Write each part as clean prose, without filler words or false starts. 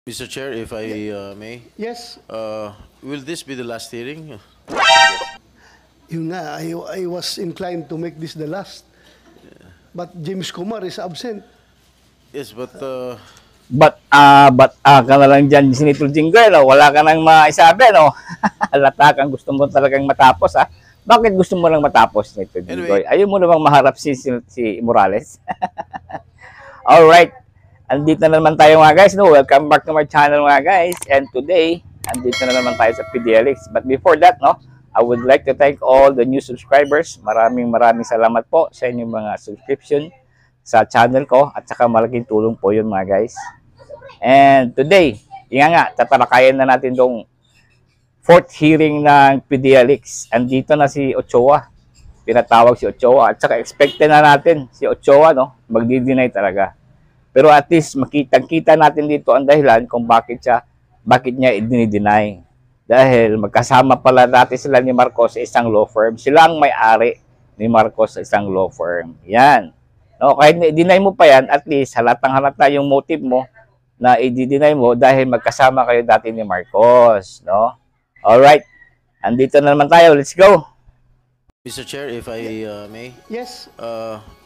Mr. Chair, if I may, Yes, will this be the last hearing? yun nga, I was inclined to make this the last. But James Kumar is absent. Yes, but ka na lang dyan, Senator Jinggoy, no? Wala ka nang maisabi, no? Halata kang gusto mo talagang matapos, ha? Bakit gusto mo lang matapos, Senator Jinggoy? Anyway. Ayaw mo namang maharap si Morales? Alright. Andito na naman tayo mga guys, no? Welcome back to my channel mga guys. And today, andito na naman tayo sa PDLX. But before that, no? I would like to thank all the new subscribers. Maraming salamat po sa inyong mga subscription sa channel ko. At saka malaking tulong po yun mga guys. And today, tatalakayan na natin tong fourth hearing ng PDLX. Andito na si Ochoa. Pinatawag si Ochoa. At saka expected na natin si Ochoa, no? Magdi-deny talaga. Pero at least makita natin dito ang dahilan kung bakit niya i-deny. Dahil magkasama pala dati sila ni Marcos sa isang law firm. Sila ang may-ari ni Marcos sa isang law firm. Yan. No, kahit i-deny mo pa yan, at least halatang-halata yung motive mo na i-deny mo dahil magkasama kayo dati ni Marcos, no? Alright. Andito na naman tayo. Let's go. Mr. Chair, if I may, Yes,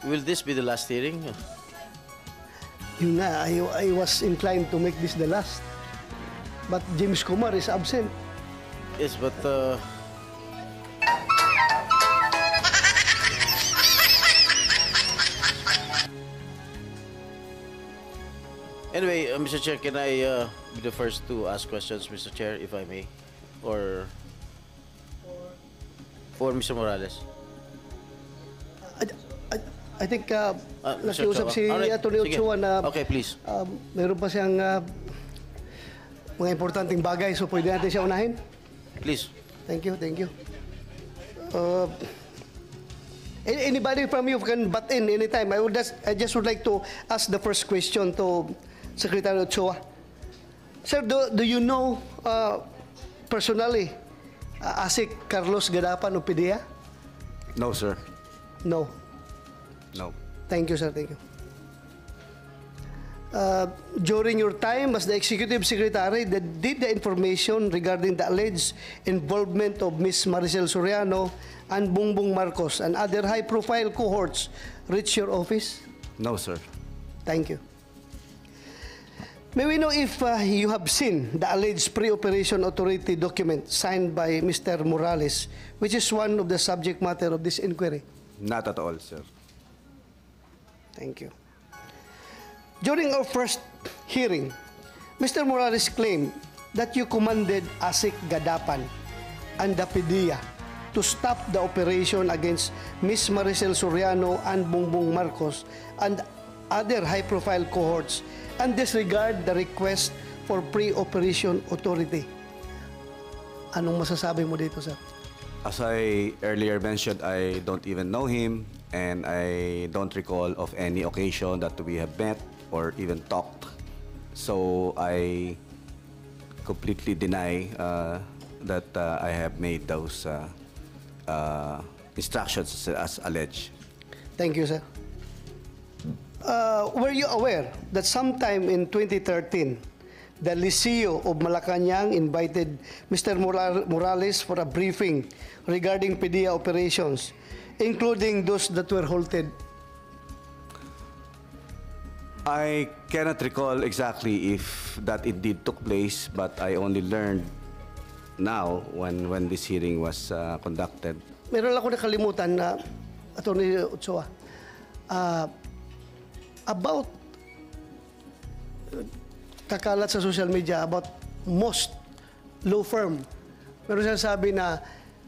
will this be the last hearing? yun nga, I was inclined to make this the last. But James Kumar is absent. Yes, but anyway, Mr. Chair, can I be the first to ask questions, Mr. Chair, if I may, or Mr. Morales? I think Mr. nakiusap Ochoa. si Alright, Atty. sige. Ochoa na Okay, please. meron pa siyang mga importanteng bagay. So pwede natin siya unahin. Please. Thank you, thank you. Anybody from you can butt in anytime. I just would like to ask the first question to Secretary Ochoa. Sir, do you know personally Asik Carlos Gadapan of PDEA? No, sir. No. No. Thank you, sir. Thank you. During your time as the Executive Secretary, did the information regarding the alleged involvement of Ms. Maricel Soriano and Bongbong Marcos and other high-profile cohorts reach your office? No, sir. Thank you. May we know if you have seen the alleged pre-operation authority document signed by Mr. Morales, which is one of the subject matter of this inquiry? Not at all, sir. Thank you. During our first hearing, Mr. Morales claimed that you commanded Asik Gadapan and the PDEA to stop the operation against Ms. Maricel Soriano and Bongbong Marcos and other high-profile cohorts and disregard the request for pre-operation authority. Anong masasabi mo dito, sir? As I earlier mentioned, I don't even know him, and I don't recall of any occasion that we have met or even talked. So I completely deny that I have made those instructions as alleged. Thank you, sir. Were you aware that sometime in 2013, the Liceo of Malacanang invited Mr. Morales for a briefing regarding PDEA operations, including those that were halted? I cannot recall exactly if that indeed took place, but I only learned now when this hearing was conducted. Meron lang ako nakalimutan na, Atty. Ochoa, about kakalat sa social media about most law firm. Meron siya sabi na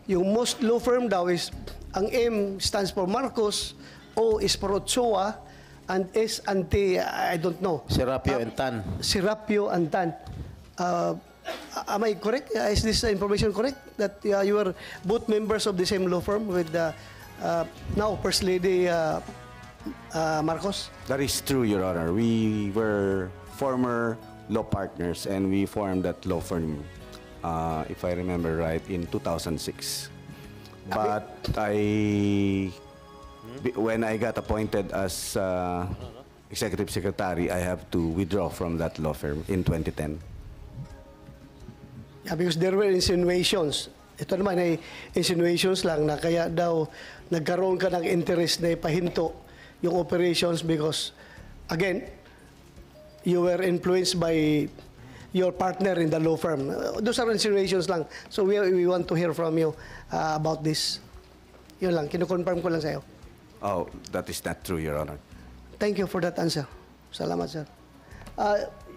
yung most law firm daw is, ang M stands for Marcos, O is for Ochoa, and S anti, I don't know. Serapio and Tan. Serapio and Tan. Am I correct? Is this information correct? That you are both members of the same law firm with now First Lady Marcos? That is true, Your Honor. We were former law partners, and we formed that law firm, if I remember right, in 2006. But when I got appointed as executive secretary, I have to withdraw from that law firm in 2010. Yeah, because there were insinuations. Ito naman ay insinuations lang na kaya daw nagkaroon ka ng interest na ipahinto yung operations because, again, you were influenced by your partner in the law firm. Those are insinuations lang. So we want to hear from you about this. Yun lang, kinukonfirm ko lang sa'yo. Oh, that is not true, Your Honor. Thank you for that answer. Salamat, sir.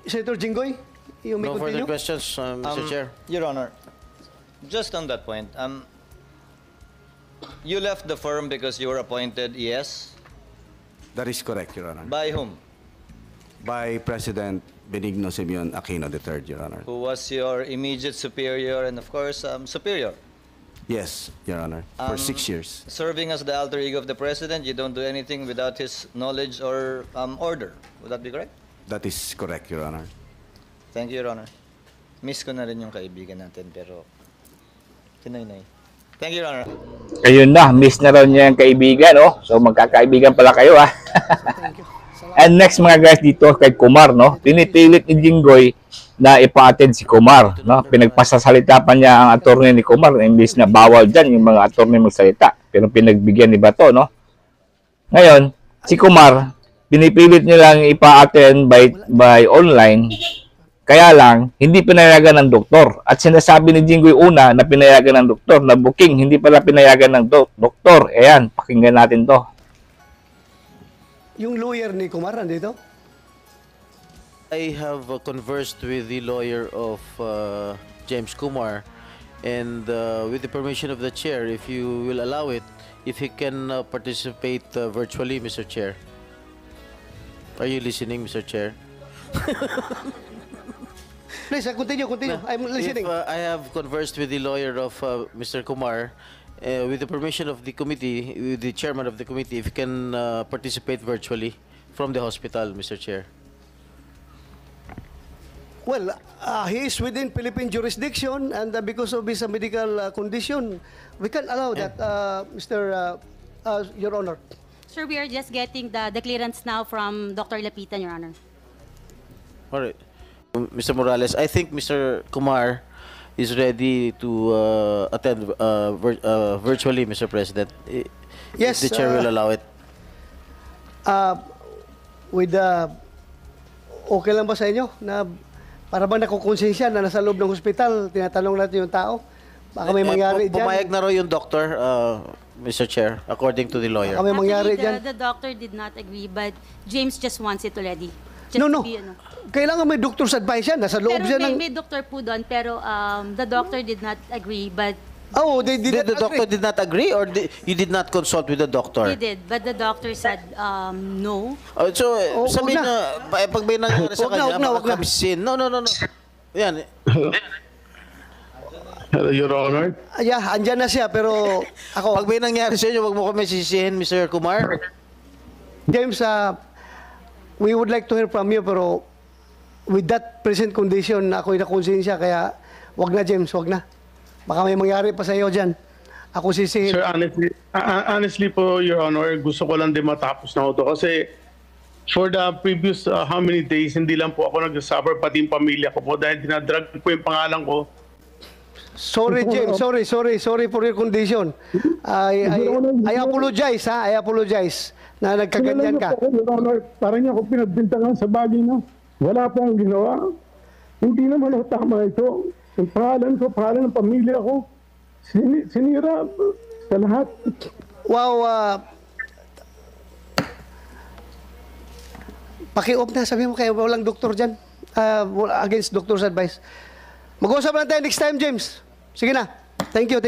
Senator Jinggoy, you may No further continue. questions, Mr. Chair. Your Honor, just on that point, you left the firm because you were appointed ES? That is correct, Your Honor. By whom? By President Benigno Simeon Aquino III, Your Honor. Who was your immediate superior and, of course, superior? Yes, Your Honor, for 6 years. Serving as the alter ego of the President, you don't do anything without his knowledge or order. Would that be correct? That is correct, Your Honor. Thank you, Your Honor. Miss ko na rin yung kaibigan natin, pero tinoy-noy. Thank you, Your Honor. Ayun na, miss na raw niya yung kaibigan, oh. So magkakaibigan pala kayo, ah. Thank you. And next mga guys dito kay Kumar, no. Pinipilit ni Jinggoy na ipa-attend si Kumar, no. Pinagpasasalita pa niya ang attorney ni Kumar, imbis na bawal diyan yung mga attorney magsalita. Pero pinagbigyan ni Bato, no. Ngayon, si Kumar, pinipilit niya lang ipa-attend by online. Kaya lang, hindi pinayagan ng doktor. At sinasabi ni Jinggoy una na pinayagan ng doktor, na booking, hindi pala pinayagan ng doktor. Ayan, pakinggan natin to. Yung lawyer ni Kumar, nandito? I have conversed with the lawyer of James Kumar, and with the permission of the chair, if you will allow it, if he can participate virtually, Mr. Chair. Are you listening, Mr. Chair? Please, continue. I'm listening. If I have conversed with the lawyer of Mr. Kumar, with the permission of the committee, with the chairman of the committee, if he can participate virtually from the hospital, Mr. Chair. Well, he is within Philippine jurisdiction, and because of his medical condition, we can allow that, Your Honor. Sir, we are just getting the clearance now from Dr. Lapitan, Your Honor. All right. Mr. Morales, I think Mr. Kumar is ready to attend virtually, Mr. President. Yes, If the chair will allow it. With okay lang ba sa inyo na para bang nakukonsensya na nasa loob ng hospital, tinatanong natin yung tao? Baka may mangyari dyan. Pumayag na raw yung doctor, Mr. Chair, according to the lawyer. Baka may mangyari Actually, dyan. the doctor did not agree, but James just wants it already. Just No. to be, Kailangan may doctor's advice yan. Nasa loob Pero siya ng... may doctor po doon, pero the doctor did not agree, but Oh, they did The doctor did not agree, or you did not consult with the doctor? he did. But the doctor said no. So, Oh, sabihin wag na, pag may nangyari sa Wag na, kanya, wag na. makakabisin. No. Yan. Hello, Your Honor. Yeah, andyan na siya, pero ako... Pag may nangyari sa inyo, wag mo kami sisihin, Mr. Kumar. James, we would like to hear from you, pero with that present condition, ako'y nakonsensya, kaya wag na, James, wag na. Baka may mangyari pa sa iyo dyan. Ako sisihin. Sir, honestly po, Your Honor, gusto ko lang din matapos na ito. Kasi for the previous how many days, hindi lang po ako nag-suffer, pati yung pamilya ko po, dahil dinadrag po yung pangalan ko. Sorry, James. Sorry for your condition. I apologize, ha? I apologize na nagkaganyan ka. Your Honor, parang niya ako pinagbintangan sa bagay na wala po ang ginawa. Hindi naman ako tama ito. Yung pangalan ko, pangalan ng pamilya ko, sinira sa lahat. Wow, paki-off na, sabi mo kayo, walang doktor dyan. Against doctor's advice. Mag-usap lang tayo next time, James. Sige na. Thank you.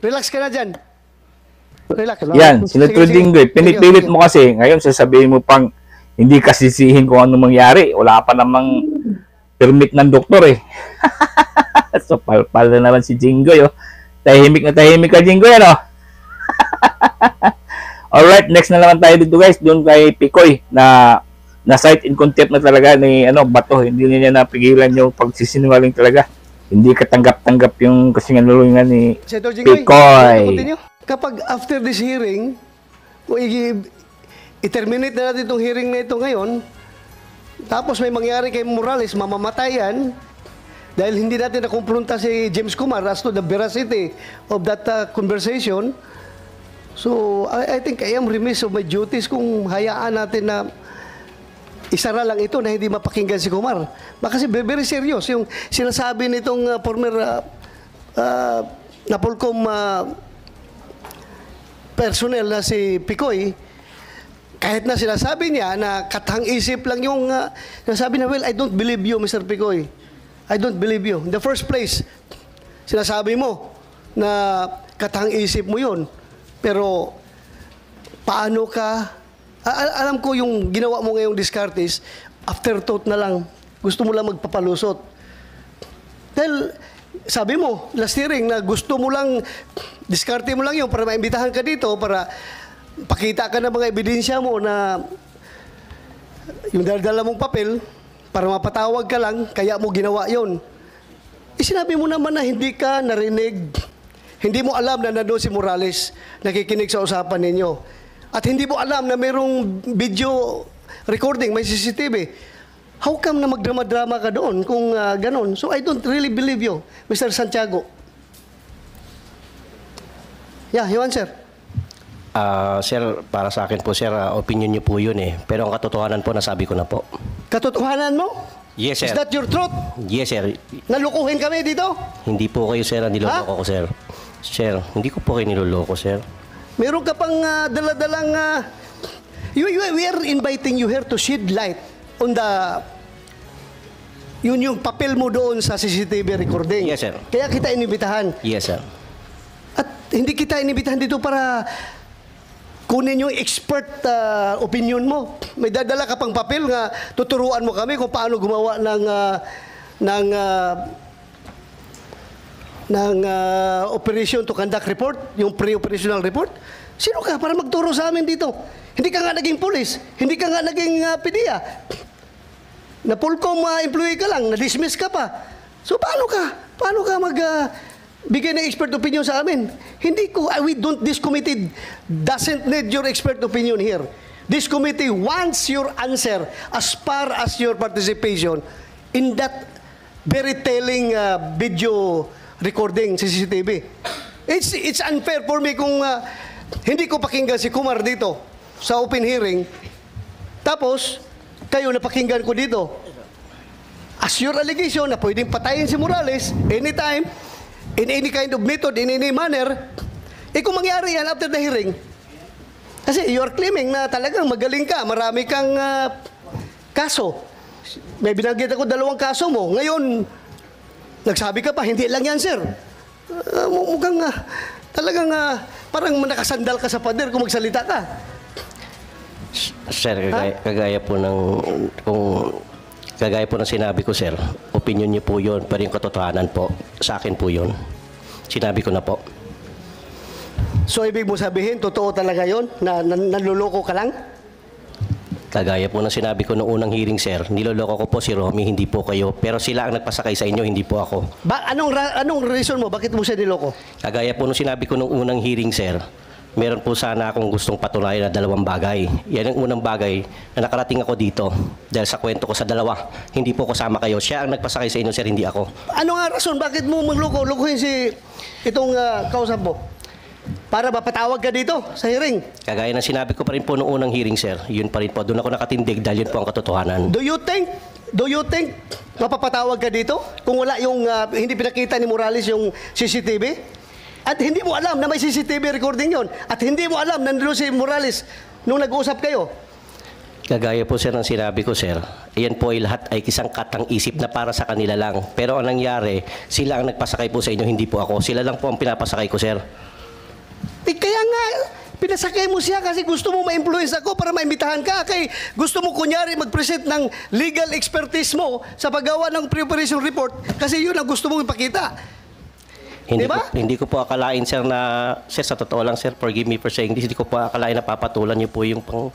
Relax ka na dyan. Relax. Yan, Senator Jinggoy, pinipilit mo kasi, ngayon sasabihin mo pang hindi kasisihin kung ano mangyari. Wala pa namang permit ng doktor eh. So, palpal na naman si Jinggoy, oh. Tahimik ka, Jinggoy, ano? Alright, next na naman tayo dito, guys. Doon kay Picoy na cite in contempt na talaga ni Bato. Hindi niya napigilan yung pagsisinungaling talaga. Hindi katanggap-tanggap yung kasinungalingan ni Senator Jinggoy, Picoy. continue. Kapag after this hearing, kung i-terminate na natin itong hearing na ito ngayon, tapos may mangyari kay Morales, mamamatayan, dahil hindi natin nakumpronta si James Kumar as to the veracity of that conversation. So, I think I am remiss of my duties kung hayaan natin na isara lang ito na hindi mapakinggan si Kumar. Kasi very serious yung sinasabi nitong former Napolcom personnel na si Picoy. Kahit na sinasabi niya na katang-isip lang yung sinasabi na, well, I don't believe you, Mr. Picoy. I don't believe you. In the first place, sinasabi mo na katang-isip mo yun. Pero, paano ka, alam ko yung ginawa mo ngayong Descartes, afterthought na lang. Gusto mo lang magpapalusot. Dahil, sabi mo, last hearing, na gusto mo lang, diskarte mo lang yun para maimbitahan ka dito, para pakita ka ng mga ebidensya mo na yung dala mong papel para mapatawag ka lang, kaya mo ginawa yon. Sinabi mo naman na hindi ka narinig, hindi mo alam na nandun si Morales nakikinig sa usapan ninyo. At hindi mo alam na mayroong video recording, may CCTV. How come na magdrama-drama ka doon kung ganon? So I don't really believe you, Mr. Santiago. Yeah, you answer. Sir, para sa akin po, sir, opinion niyo po yun eh. Pero ang katotohanan po, nasabi ko na po. Katotohanan mo? Yes, sir. Is that your truth? Yes, sir. Nalukuhin kami dito? Hindi po kayo, sir, ang niloloko ko, sir. Sir, hindi ko po kayo niloloko, sir. Meron ka pang daladalang... we are inviting you here to shed light on the... Yun yung papel mo doon sa CCTV recording. Yes, sir. Kaya kita inibitahan. Yes, sir. At hindi kita inibitahan dito para kunin yung expert opinion mo. May dadala ka pang papel nga tuturuan mo kami kung paano gumawa ng operation to conduct report, yung pre-operational report. Sino ka para magturo sa amin dito? Hindi ka nga naging police, hindi ka nga naging PDEA. Na Polcom employee ka lang, na-dismiss ka pa. So paano ka bigay ng expert opinion sa amin? This committee doesn't need your expert opinion here. This committee wants your answer as far as your participation in that very telling video recording sa CCTV. It's unfair for me kung hindi ko pakinggan si Kumar dito sa open hearing, tapos kayo napakinggan ko dito. As your allegation na pwedeng patayin si Morales anytime, in any kind of method, in any manner, kung mangyari yan after the hearing, kasi you are claiming na talagang magaling ka, marami kang kaso. May binanggit ako 2 kaso mo. Ngayon, nagsabi ka pa, hindi lang yan, sir. Mukhang talagang parang nakasandal ka sa pader kung magsalita ka. Sir, kagaya po ng sinabi ko, sir, opinion niyo po yun, pero yung katotohanan po, sa akin po yun. Sinabi ko na po. So, ibig mo sabihin, totoo talaga yun? Na nanluloko ka lang? Kagaya po ng sinabi ko noong unang hearing, sir, niloloko ko po si Romy, hindi po kayo. Pero sila ang nagpasakay sa inyo, hindi po ako. Anong reason mo? Bakit mo siya niloko? Kagaya po nung sinabi ko noong unang hearing, sir, meron po sana akong gustong patunayan na 2 bagay. Yan ang unang bagay na nakarating ako dito dahil sa kwento ko sa 2. Hindi po kasama kayo. Siya ang nagpasakay sa inyo, sir, hindi ako. Ano nga rason? Bakit mo lukuhin itong kausap mo? Para mapatawag ka dito sa hearing? Kagaya ng sinabi ko pa rin po noong unang hearing, sir, yun pa rin po. Doon ako nakatindig dahil yun po ang katotohanan. Do you think mapapatawag ka dito kung wala yung hindi pinakita ni Morales yung CCTV? At hindi mo alam na may CCTV recording yon. At hindi mo alam na nandun si Morales nung nag-uusap kayo. Kagaya po, sir, ng sinabi ko, sir, iyan po ay lahat ay isang katang-isip na para sa kanila lang. Pero ang nangyari, sila ang nagpasakay po sa inyo, hindi po ako. Sila lang po ang pinapasakay ko, sir. Kaya nga, pinasakay mo siya kasi gusto mo ma-influence ako para maimbitahan ka. Kay gusto mo kunyari mag-present ng legal expertise mo sa paggawa ng pre-operation report kasi yun ang gusto mong ipakita. Hindi ko po akalain, sir, sir, sa totoo lang, sir, forgive me for saying this, hindi ko po akalain na papatulan niyo po yung ko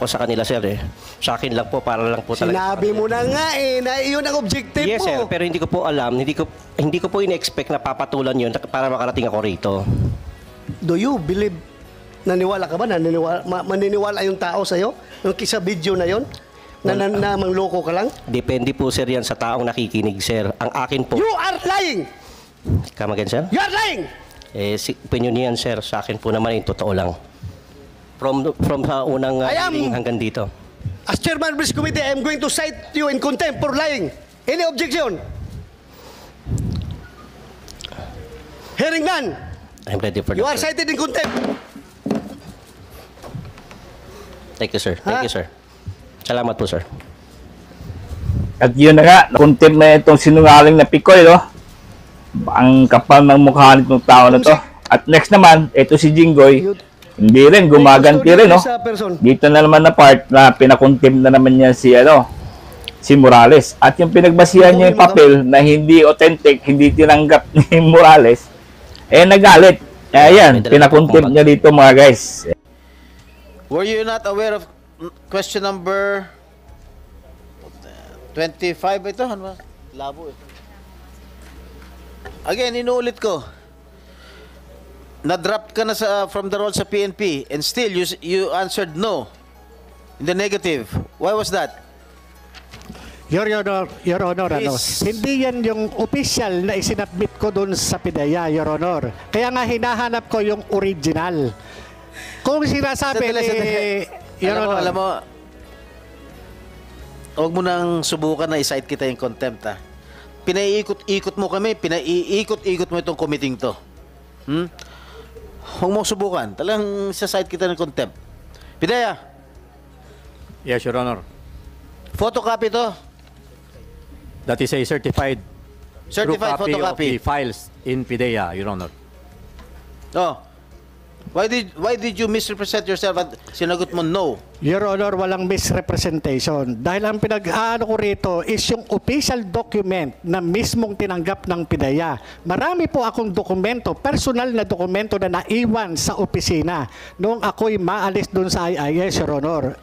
sa kanila, sir, eh. Sa akin lang po, para lang po talaga. Sinabi mo na nga na iyon ang objective mo. Yes, sir, pero hindi ko po alam, hindi ko po in-expect na papatulan yun para makarating ako rito. Do you believe Naniwala ka ba? Maniniwala yung tao sa'yo? Yung sa video na yon? Na mangloko ka lang? Depende po, sir, yan sa taong nakikinig, sir. Ang akin po... You are lying! Come again, sir? You are lying! Opinion niyan, sir. Sa akin po naman, yung totoo lang. From sa unang hearing hanggang dito. As chairman of this committee, I am going to cite you in contempt for lying. Any objection? Hearing none. I'm ready for You that, are sir. cited in contempt. Thank you, sir. Thank you, sir. Salamat po, sir. At yun na nga, nakontempt na itong sinungaling na Picoy, no? Ang kapal ng mukha nitong tao na to. At next naman, ito si Jinggoy, hindi rin, gumaganti rin, no? Dito na naman na part na pinakontempt na naman niya si Morales. At yung pinagbasihan niya yung papel na hindi authentic, hindi tinanggap ni Morales, nagalit. Ayan, pinakontempt niya dito, mga guys. Were you not aware of question number 25 ito? Ano ba? Labo eh. Again, inuulit ko. Na-drop ka na from the role sa PNP and still you answered no. In the negative. Why was that? Your Honor, Please. hindi yan yung official na isinabmit ko doon sa PIDEA, Your Honor. Kaya nga hinahanap ko yung original. Kung sinasabi Your Honor. Alam mo, huwag mo nang subukan na i-cite kita yung contempt, ha? Pinaiikot-ikot mo kami, pinaiikot-ikot mo itong committing to. Huwag mo subukan. Talagang isa-cite kita ng contempt. PIDEA. Yes, Your Honor. Photocopy to. That is a certified true copy of photocopy the files in PIDEA, Your Honor. Oh. Why did you misrepresent yourself at sinagot mo no? Your Honor, walang misrepresentation. Dahil ang pinag-aano ko rito is yung official document na mismong tinanggap ng PIDEA. Marami po akong dokumento, personal na dokumento na naiwan sa opisina noong ako'y maalis doon sa IIS, Your Honor.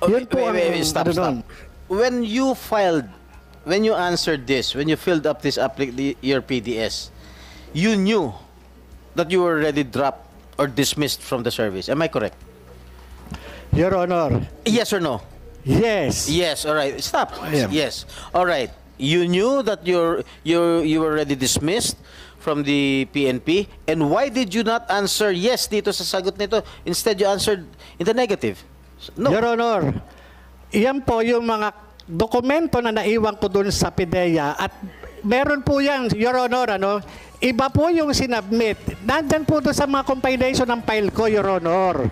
Yun po stop. When you answered this, when you filled up your PDS, you knew that you were already dropped or dismissed from the service. Am I correct? Your Honor. Yes or no? Yes. Yes. All right. Stop. Yeah. Yes. All right. You knew that you were already dismissed from the PNP, and why did you not answer yes dito sa sagot nito? Instead, you answered in the negative. No. Your Honor, iyan po yung mga dokumento na naiwan ko doon sa PIDEA at meron po yan, Your Honor, iba po yung sinubmit. Nandyan po doon sa mga compilation ng file ko, Your Honor.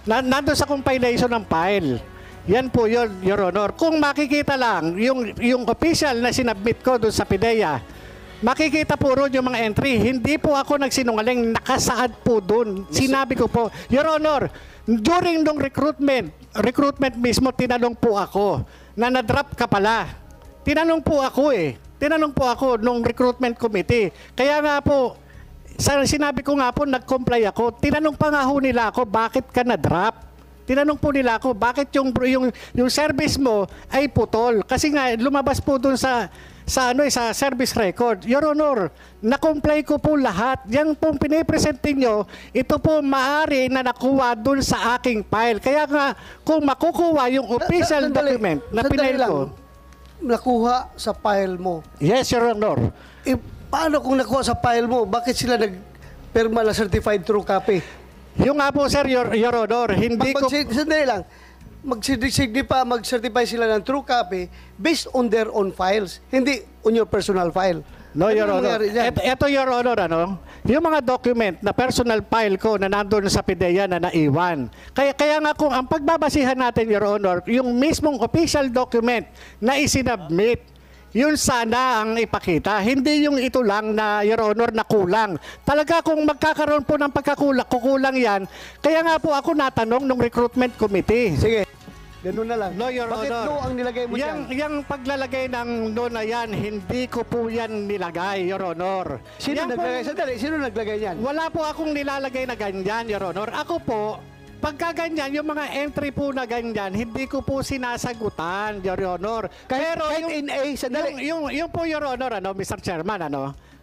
Nandun sa compilation ng file. Yan po yun, Your Honor. Kung makikita lang, yung official na sinubmit ko doon sa PIDEA, makikita po roon yung mga entry. Hindi po ako nagsinungaling, nakasaad po doon. Sinabi ko po, Your Honor, during nung recruitment mismo, tinanong po ako na na-drop ka pala. Tinanong po ako nung recruitment committee. Kaya nga po, sinabi ko nga po, nag-comply ako. Tinanong pa nga ho nila ako, bakit ka na-drop? Tinanong po nila ako, bakit yung service mo ay putol? Kasi nga, lumabas po dun sa service record. Your Honor, na-comply ko po lahat. Yan pong pinipresente nyo, ito po maaari na nakuha dun sa aking file. Kaya nga, kung makukuha yung official document na pinail ko. Nakuha sa file mo. Yes, Your Honor. Paano kung nakuha sa file mo? Bakit sila nag-perma na certified true copy? Yung nga po, sir, Your Honor, hindi ko... Sandali lang. Mag-certify sila ng true copy based on their own files, hindi on your personal file. No, Your Honor. Ito, Your Honor, yung mga document na personal file ko na nandun sa PIDEA na naiwan. Kaya nga kung ang pagbabasihan natin, Your Honor, yung mismong official document na isinabmit, yun sana ang ipakita. Hindi yung ito lang na, Your Honor, na kulang. Talaga kung magkakaroon po ng kukulang yan, kaya nga po ako natanong ng recruitment committee. Sige. Ganun na lang. No, Your Bakit Honor. no ang nilagay mo dyan? Yung paglalagay ng no na yan, hindi ko po yan nilagay, Your Honor. Sino naglagay? Sandali, sino naglagay yan? Wala po akong nilalagay na ganyan, Your Honor. Ako po, pagka ganyan, yung mga entry po na ganyan, hindi ko po sinasagutan, Your Honor. Kahit in A, sandali. Yung po, Your Honor, Mr. Chairman,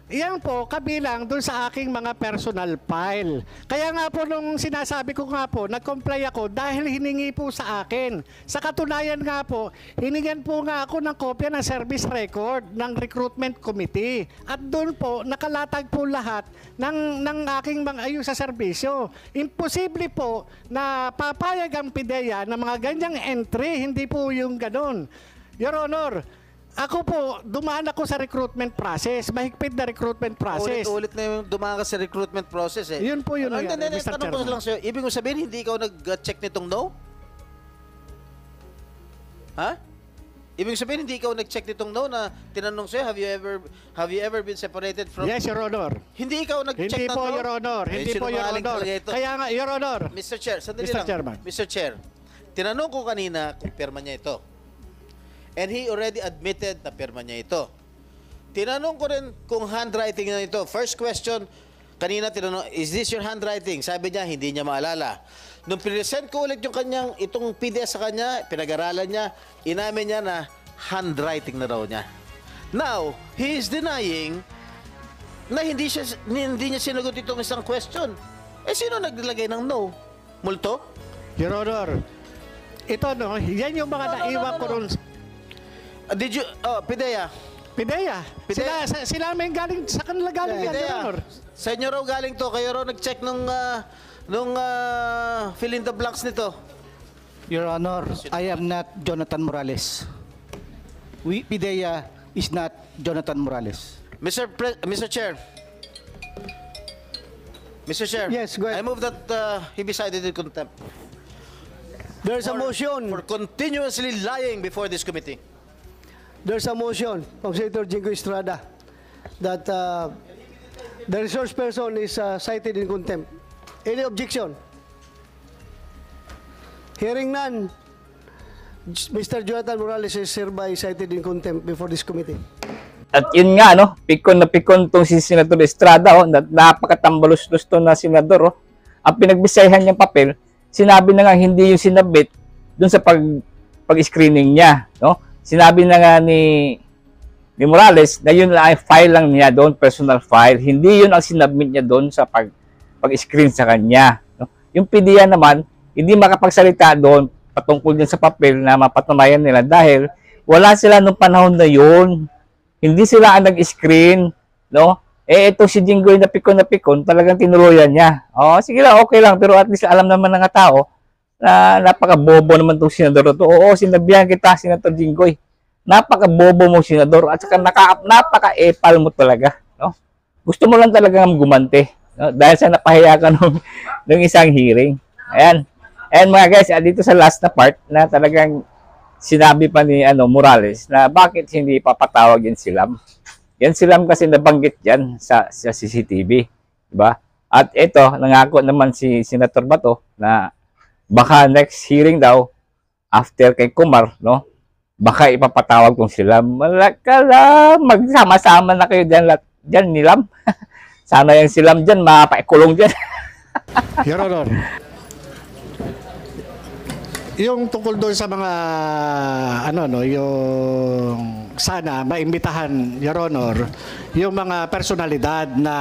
Yan po, kabilang dun sa aking mga personal file. Kaya nga po nung sinasabi ko nga po, nag-comply ako dahil hiningi po sa akin. Sa katunayan nga po, hiningan po nga ako ng kopya ng service record ng recruitment committee. At doon po, nakalatag po lahat ng aking mga ayun sa serbisyo. Imposible po na papayag ang PIDEA ng mga ganyang entry, hindi po yung ganun. Your Honor, ako po, dumaan ako sa recruitment process. Mahigpit na recruitment process. Ulit-ulit na yung dumaan ka sa recruitment process eh. Yun po yun. Tanong ko lang sa'yo, ibig mo sabihin, hindi ikaw nag-check nitong no? Ha? Ibig sabihin, hindi ikaw nag-check nitong no na tinanong sa'yo, have you ever been separated from... Yes, Your Honor. Hindi ikaw nag-check Hindi ng po, no? Your Honor. Hindi po, Your Honor. Kaya nga, Your Honor. Mr. Chair, sandali Mr. lang. Chairman. Mr. Chair, tinanong ko kanina kung pirma niya ito. And he already admitted na pirma niya ito. Tinanong ko rin kung handwriting na ito. First question, kanina tinanong, is this your handwriting? Sabi niya, hindi niya maalala. Nung present ko ulit yung kanyang, itong PDF sa kanya, pinag-aralan niya, inamin niya na handwriting na raw niya. Now, he is denying na hindi niya sinagot itong isang question. Eh, sino naglagay ng no? Multo? Your Honor, ito no, yan yung mga naiwan ko ron. Did you, PIDEA? PIDEA. Sila may galing, sa kanila galing yan, Your Honor. Sa inyo raw galing to, kayo raw nag-check nung fill in the blanks nito. Your Honor, I am not Jonathan Morales. PIDEA is not Jonathan Morales. Mr. Chair. Mr. Chair. Yes, go ahead. I move that he be cited in contempt. There's a motion. For continuously lying before this committee. There's a motion from Senator Jingo Estrada that the resource person is cited in contempt. Any objection? Hearing none, Mr. Jonathan Morales is hereby cited in contempt before this committee. At yun nga, no, pikon na pikon tong si Senator Estrada, napakatambalos-los to na senador. Ang pinagbisayahan niyang papel, sinabi na nga hindi yung sinabit dun sa pag-screening niya, no? Sinabi na nga ni Morales na yun ay file lang niya doon, personal file. Hindi yun ang sinabmit niya doon sa pag-screen sa kanya. No? Yung PIDEA naman, hindi makapagsalita doon patungkol din sa papel na mapatunayan nila dahil wala sila nung panahon na yun. Hindi sila ang nag-screen. No? Eh, ito si Jinggoy na pikon, talagang tinuloyan niya. Oh, sige lang, okay lang. Pero at least alam naman ng mga tao na napaka-bobo naman itong senador to. Oo, sinabihan kita, Senator Jinggoy. Napaka-bobo mo, senador. At saka napaka-epal mo talaga. No? Gusto mo lang talagang gumante. No? Dahil sa napahiya ka nung isang hearing. Ayan. And mga guys, dito sa last na part na talagang sinabi pa ni Morales na bakit hindi papatawag yan silam. Yan silam kasi nabanggit yan sa CCTV. Diba? At ito, nangako naman si Senator Bato na baka next hearing daw, after kay Kumar, no? Baka ipapatawag kong sila. Malakala, magsama-sama na kayo dyan nilam. Sana yung silam dyan, mapaikulong dyan. Your Honor, yung tungkol doon sa mga, yung sana maimbitahan, Your Honor, yung mga personalidad na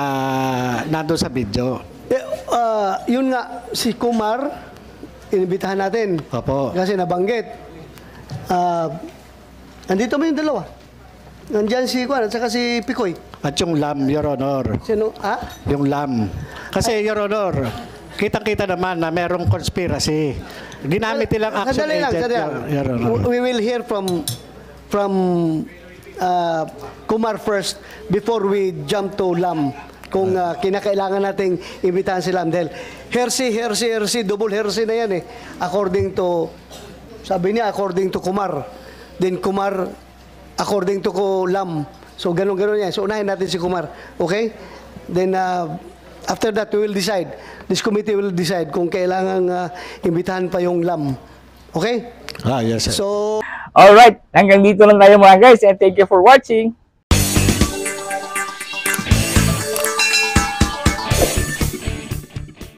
nandun sa video. Yun nga, si Kumar, inibitahan natin. Opo. Kasi nabanggit. Nandito mo yung dalawa. Nandyan si Kwan at saka si Picoy. At yung LAM, Your Honor. Sino? Yung LAM. Kasi, Your Honor, kitang-kita naman na merong conspiracy. Ginamit nilang action agent, Your Honor. We will hear from Kumar first before we jump to LAM. Kung kinakailangan nating imbitahan si LAM. Dahil hersey, double hersey na yan eh. According to, sabi niya, according to Kumar. Then Kumar, according to LAM. So, ganun-ganun yan. So, unahin natin si Kumar. Okay? Then, after that, we will decide. This committee will decide kung kailangan imbitahan pa yung LAM. Okay? Yes, sir. So, alright, hanggang dito lang tayo mga guys and thank you for watching.